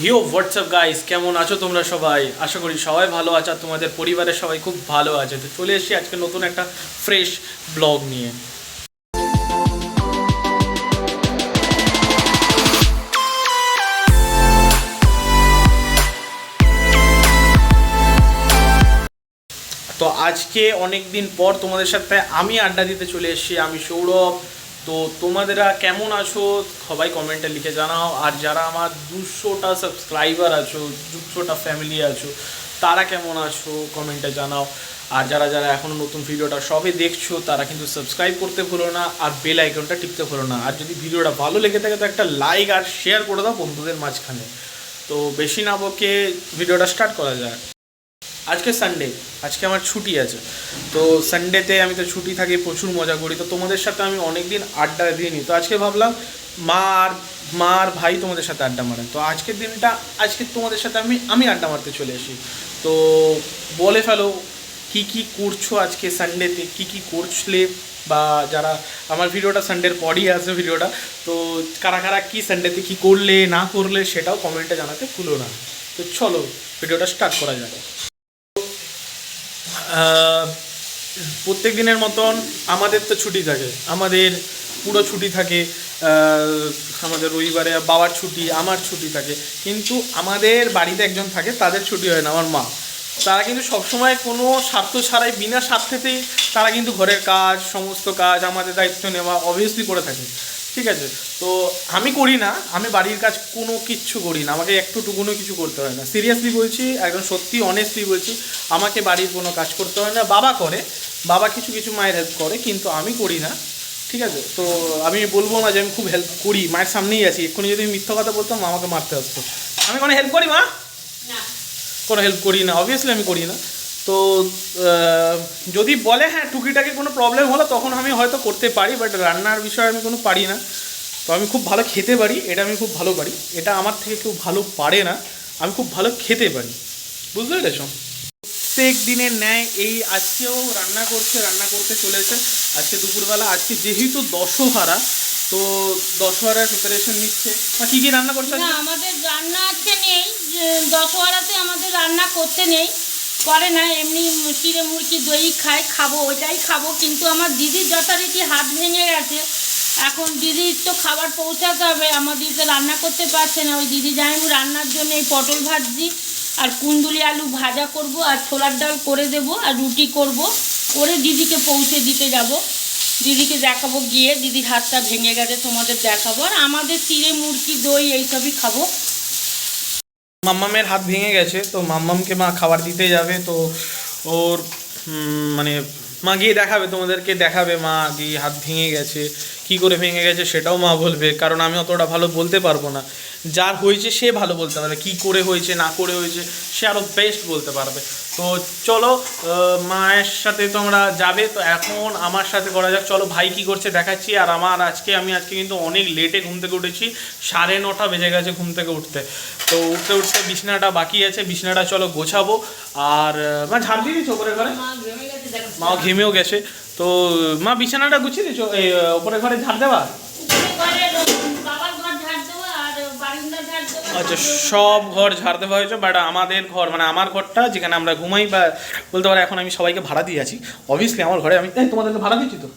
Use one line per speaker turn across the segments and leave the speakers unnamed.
হিও WhatsApp guys, কেমন আছো তোমরা সবাই? আশা করি সবাই ভালো আছো, তোমাদের পরিবারের সবাই খুব ভালো আছে। তো চলে এসেছি আজকে নতুন একটা ফ্রেশ ব্লগ নিয়ে। তো আজকে অনেক দিন পর তোমাদের সাথে আমি আড্ডা দিতে চলে এসেছি। আমি সৌরভ। তো তোমাদেরা কেমন আছো সবাই কমেন্টে লিখে জানাও। আর যারা আমার 200টা সাবস্ক্রাইবার আছো, 200টা ফ্যামিলি আছো, তারা কেমন আছো কমেন্টে জানাও। আর যারা যারা এখনও নতুন ভিডিওটা সবে দেখছো তারা কিন্তু সাবস্ক্রাইব করতে ভুলো না, আর বেল আইকনটা টিপতে ভুলো না। আর যদি ভিডিওটা ভালো লেগে থাকে তো একটা লাইক আর শেয়ার করে দাও বন্ধুদের মাঝখানে। তো বেশি না বকে ভিডিওটা স্টার্ট করা যায়। আজকে সানডে, আজকে আমার ছুটি আছে। তো সানডেতে আমি তো ছুটি থাকি, প্রচুর মজা করি। তো তোমাদের সাথে আমি অনেক দিন আড্ডা দিইনি, তো আজকে ভাবলাম মা আর ভাই তোমাদের সাথে আড্ডা মারে। তো আজকের দিনটা আজকে তোমাদের সাথে আমি আড্ডা মারতে চলে এসি। তো বলে ফেলো কি করছো আজকে সানডেতে, কি করছিলে, বা যারা আমার ভিডিওটা সানডের পরই আসবে ভিডিওটা, তো কারা কারা কি সানডেতে কি করলে না করলে সেটাও কমেন্টে জানাতে ভুলো না। তো চলো ভিডিওটা স্টার্ট করা যাবে। প্রত্যেক দিনের মতন আমাদের তো ছুটি থাকে, আমাদের পুরো ছুটি থাকে। আমাদের রবিবারে বাবার ছুটি, আমার ছুটি থাকে। কিন্তু আমাদের বাড়িতে একজন থাকে, তাদের ছুটি হয় না, আমার মা। তারা কিন্তু সবসময় কোনো স্বার্থ ছাড়াই, বিনা স্বার্থেতেই তারা কিন্তু ঘরের কাজ, সমস্ত কাজ আমাদের দায়িত্ব নেওয়া অবভিয়াসলি করে থাকে। ঠিক আছে, তো আমি করি না, আমি বাড়ির কাজ কোনো কিচ্ছু করি না, আমাকে একটুটুকুনও কিছু করতে হয় না। সিরিয়াসলি বলছি, একদম সত্যি অনেস্টলি বলছি, আমাকে বাড়ির কোনো কাজ করতে হয় না। বাবা করে, বাবা কিছু কিছু মায়ের হেল্প করে, কিন্তু আমি করি না। ঠিক আছে, তো আমি বলবো না যে আমি খুব হেল্প করি, মায়ের সামনেই আছি। এক্ষুনি যদি আমি মিথ্যা কথা বলতাম আমাকে মারতে আসতো। আমি কোনো হেল্প করি মা? কোনো হেল্প করি না, অবভিয়াসলি আমি করি না। তো যদি বলে হ্যাঁ টুকিটাকি কোনো প্রবলেম হলো তখন আমি হয়তো করতে পারি, বাট রান্নার বিষয়ে আমি কোনো পারি না। তো আমি খুব ভালো খেতে পারি, এটা আমি খুব ভালো পারি। এটা আমার থেকে কেউ ভালো পারে না, আমি খুব ভালো খেতে পারি। বুঝতে পেরেছ? প্রত্যেক দিনের ন্যায় এই আজকেও রান্না করতে চলেছে। আজকে দুপুরবেলা, আজকে যেহেতু দশহারা, তো দশহারার প্রিপারেশন নিচ্ছে। কী কী রান্না করছে?
না, আমাদের রান্না আজকে নেই। দশহরাতে আমাদের রান্না করতে নেই, করে না। এমনি চিড়ে মুরগি দই খাবো, ওইটাই খাবো। কিন্তু আমার দিদির যথারীতি হাত ভেঙে গেছে। এখন দিদির তো খাবার পৌঁছাতে হবে, আমার দিদি তো রান্না করতে পারছে না। ওই দিদি যাই রান্নার জন্য এই পটল ভাজি আর কুন্দুলি আলু ভাজা করব, আর ছোলার ডাল করে দেব, আর রুটি করব, করে দিদিকে পৌঁছে দিতে যাব। দিদিকে দেখাবো, গিয়ে দিদির হাতটা ভেঙে গেছে তোমাদের দেখাবো। আর আমাদের চিড়ে মুরগি দই এইসবই খাবো।
মাম্মামের হাত ভেঙে গেছে, তো মাম্মামকে মা খাবার দিতে যাবে। তো ওর মানে মা গিয়ে দেখাবে, তোমাদেরকে দেখাবে মা গিয়ে হাত ভেঙে গেছে, কি করে ভেঙে গেছে সেটাও মা বলবে, কারণ আমি অতটা ভালো বলতে পারবো না। যার হয়েছে সে ভালো বলতে পারবে, কী করে হয়েছে না করে হয়েছে সে আরও বেস্ট বলতে পারবে। তো চলো মায়ের সাথে তোমরা যাবে, তো এখন আমার সাথে করা যাক। চলো ভাই কী করছে দেখাচ্ছি। আর আমি আজকে কিন্তু অনেক লেটে ঘুম থেকে উঠেছি, 9:30 বেজে গেছে ঘুম থেকে উঠতে। তো উঠতে বিছানাটা বাকি আছে, বিছানাটা চলো গোছাবো। আর মা ঝাড় দিয়ে দিচ্ছ ওপরের ঘরে? মা ঘেমেও গেছে। তো মা বিছানাটা গুছিয়ে দিচ্ছ, এই ওপরের ঘরে ঝাড় দেওয়া? আচ্ছা, সব ঘর ঝাড় দেওয়া হয়েছে, বাট আমাদের ঘর মানে আমার ঘরটা যেখানে আমরা ঘুমাই, বা বলতে পারো এখন আমি সবাইকে ভাড়া দিয়ে আছি। অবভিয়াসলি আমার ঘরে আমি তোমাদেরকে ভাড়া দিচ্ছি তো।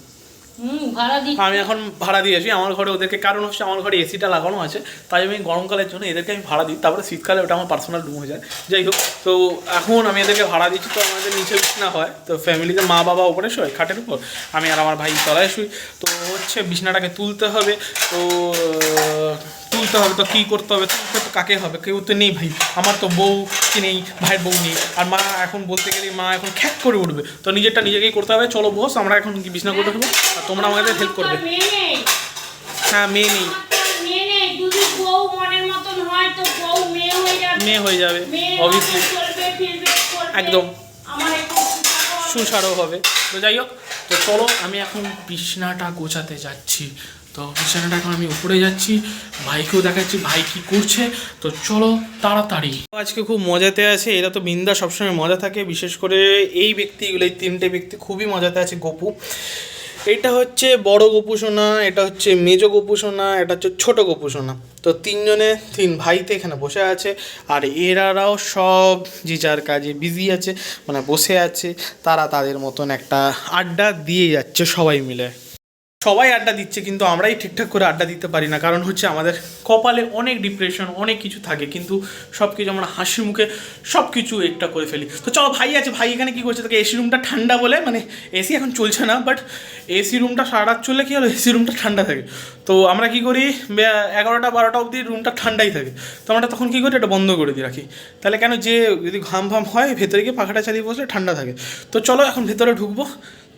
আমি এখন ভাড়া দিয়েছি আমার ঘরে ওদেরকে, কারণ হচ্ছে আমার ঘরে এসিটা লাগানো আছে, তাই আমি গরমকালের জন্য এদেরকে আমি ভাড়া দিই। তারপরে শীতকালে ওটা আমার পার্সোনাল রুম হয়ে যায়। যাই হোক, তো এখন আমি এদেরকে ভাড়া দিচ্ছি। তো আমাদের নিচে বিছানা হয়, তো ফ্যামিলিতে মা বাবা উপরে শোয় খাটের উপর, আমি আর আমার ভাই তলায় শুই। তো হচ্ছে বিছানাটাকে তুলতে হবে। তো তো কী করতে হবে, তুলতে তো কাকে হবে, কেউ তো নেই ভাই, আমার তো বউ কি নেই, ভাইয়ের বউ নেই। আর মা এখন বলতে গেলে মা এখন খ্যাক করে উঠবে, তো নিজেরটা নিজেকেই করতে হবে। চলো বস, আমরা এখন বিছানা করতে হবে আর তোমরা আমাদের হেল্প করবে। হ্যাঁ, মেয়ে নেই, মেয়ে হয়ে যাবে অবভিয়াসলি, একদম সুসারও হবে। তো যাই হোক, তো চলো আমি এখন বিছানাটা গোছাতে যাচ্ছি। তো বিছানাটা এখন আমি উপরে যাচ্ছি, ভাইকেও দেখাচ্ছি ভাই কী করছে। তো চলো তাড়াতাড়ি। আজকে খুব মজাতে আছে, এরা তো বিন্দা সবসময় মজা থাকে, বিশেষ করে এই ব্যক্তিগুলো, এই 3টে ব্যক্তি খুবই মজাতে আছে। গপু এটা হচ্ছে বড় গোপুসোনা, এটা হচ্ছে মেজো গোপুসোনা, এটা হচ্ছে ছোট গোপুসোনা। তো তিনজনে তিন ভাইতে এখানে বসে আছে, আর এরারাও সব যে যার কাজে বিজি আছে, মানে বসে আছে, তারা তাদের মতন একটা আড্ডা দিয়ে যাচ্ছে সবাই মিলে। সবাই আড্ডা দিচ্ছে, কিন্তু আমরাই ঠিকঠাক করে আড্ডা দিতে পারি না, কারণ হচ্ছে আমাদের কপালে অনেক ডিপ্রেশন, অনেক কিছু থাকে, কিন্তু সব কিছু আমরা হাসি মুখে সব কিছু একটা করে ফেলি। তো চলো, ভাই আছে, ভাই এখানে কী করছে? তাকে এসি রুমটা ঠান্ডা বলে, মানে এসি এখন চলছে না, বাট এসি রুমটা সারা রাত চললে কী হলো, এসি রুমটা ঠান্ডা থাকে। তো আমরা কী করি, 11টা 12টা অবধি রুমটা ঠান্ডাই থাকে, তো আমরা তখন কী করি, এটা বন্ধ করে দিয়ে রাখি। তাহলে কেন, যে যদি ঘাম ফাম হয়, ভেতরে গিয়ে পাখাটা চালিয়ে বসলে ঠান্ডা থাকে। তো চলো এখন ভেতরে ঢুকবো।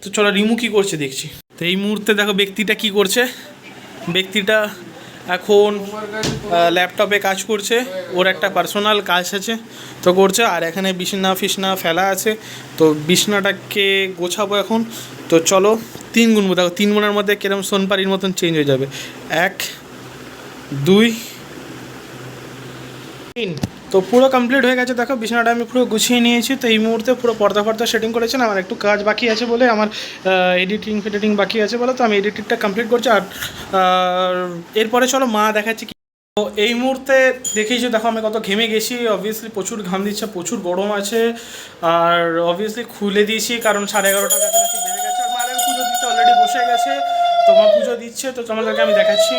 তো চলো, রিমু কী করছে দেখছি। তো এই মুহূর্তে দেখো ব্যক্তিটা কি করছে। ব্যক্তিটা এখন ল্যাপটপে কাজ করছে, ওর একটা পার্সোনাল কাজ আছে, তো করছে। আর এখানে বিছনা ফিসনা ফেলা আছে, তো বিছনাটাকে গোছাবো এখন। তো চলো 3 গুনবো, দেখো 3 গুণের মধ্যে কিরম সোনপারির মতন চেঞ্জ হয়ে যাবে। 1 2 3। তো পুরো কমপ্লিট হয়ে গেছে, দেখো বিছানাটা আমি পুরো গুছিয়ে নিয়েছি। তো এই মুহূর্তে পুরো পর্দা ফর্দা সেটিং করেছেন, আমার একটু কাজ বাকি আছে বলে, আমার এডিটিং বাকি আছে বলে, তো আমি এডিটিংটা কমপ্লিট করছি। আর এরপরে চলো মা দেখাচ্ছি কি। তো এই মুহূর্তে দেখেইছো, দেখো আমি কত ঘেমে গেছি, অবভিয়াসলি প্রচুর ঘাম দিচ্ছে, প্রচুর গরম আছে। আর অবভিয়াসলি খুলে দিয়েছি, কারণ 11:30টার কাছাকাছি বেজে গেছে। আর মায়ের পুজো দিতে অলরেডি বসে গেছে, তোমার পুজো দিচ্ছে, তো তোমাদেরকে আমি দেখাচ্ছি।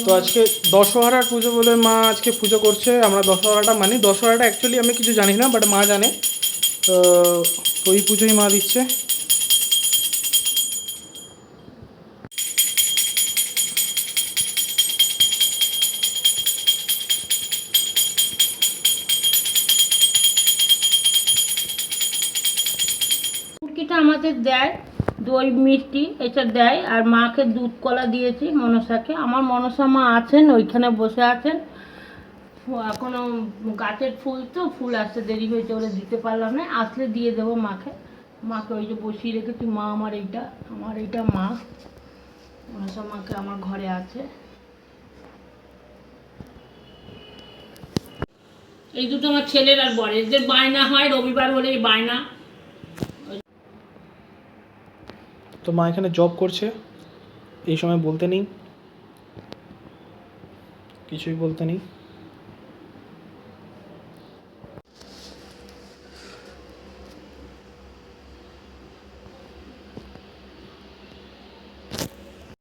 তো আজকে দশহরার পুজো বলে মা আজকে পুজো করছে। আমরা দশহরাটা মানি, দশহরাটা অ্যাকচুয়ালি আমি কিছু জানি না, বাট মা জানে। তো ওই পুজোই মা দিচ্ছে।
মুরগিটা আমাদের দেয় দই মিষ্টি এটা দেয়, আর মাকে দুধ কলা দিয়েছি মনসাকে। আমার মনসা মা আছেন ওইখানে বসে আছেন, এখনো গাছের ফুল, তো ফুল আসতে দেরি হয়েছে ওরা দিতে পারলাম না, আসলে দিয়ে দেবো মাকে। মাকে ওই যে বসিয়ে রেখেছি। মা আমার এইটা মা, মনসা মাকে আমার ঘরে আছে। এই দুটো আমার ছেলের আর বরের, এদের বায়না হয় রবিবার হলেই বায়না।
তো মা এখানে জব করছে, এই সময় বলতে নেই, কিছুই বলতে নেই।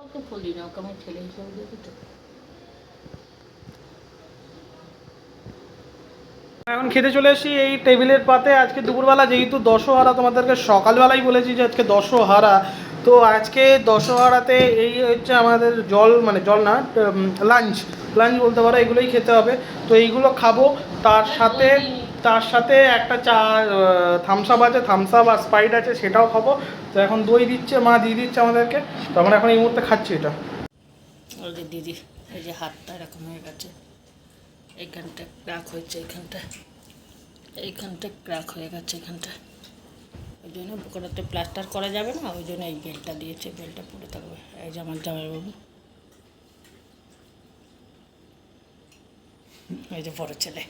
ওকে বলি না, ওকে আমার ছেলে হিসেবে দেখি তো।
এখন খেতে চলে এসেছি এই টেবিলের পাতে। আজকে দুপুরবেলা যেহেতু দশহরা, তোমাদেরকে সকালবেলাই বলেছি যে আজকে দশহরা, তো আজকে দশহরাতে এই হচ্ছে আমাদের জল, মানে জল না, লাঞ্চ বলতে পারো, এগুলোই খেতে হবে। তো এইগুলো খাবো, তার সাথে একটা চা, থামস আপ আছে, থামস আপ আর স্প্রাইট আছে, সেটাও খাবো। তো এখন দই দিচ্ছে, মা দিয়ে দিচ্ছে আমাদেরকে, তো আমরা এখন এই মুহূর্তে খাচ্ছি এটা।
ওই যে দিদি, এই যে হাতটা এরকম হয়ে গেছে, এইখানটা ক্র্যাক হয়েছে, এইখানটা ক্র্যাক হয়ে গেছে, এখানটা। ওই জন্য বুকটাতে প্লাস্টার করা যাবে না, ওই জন্য এই বেলটা দিয়েছে, বেলটা পরে থাকবে। এই যে আমার জামাইবাবু, এই যে বড় ছেলে।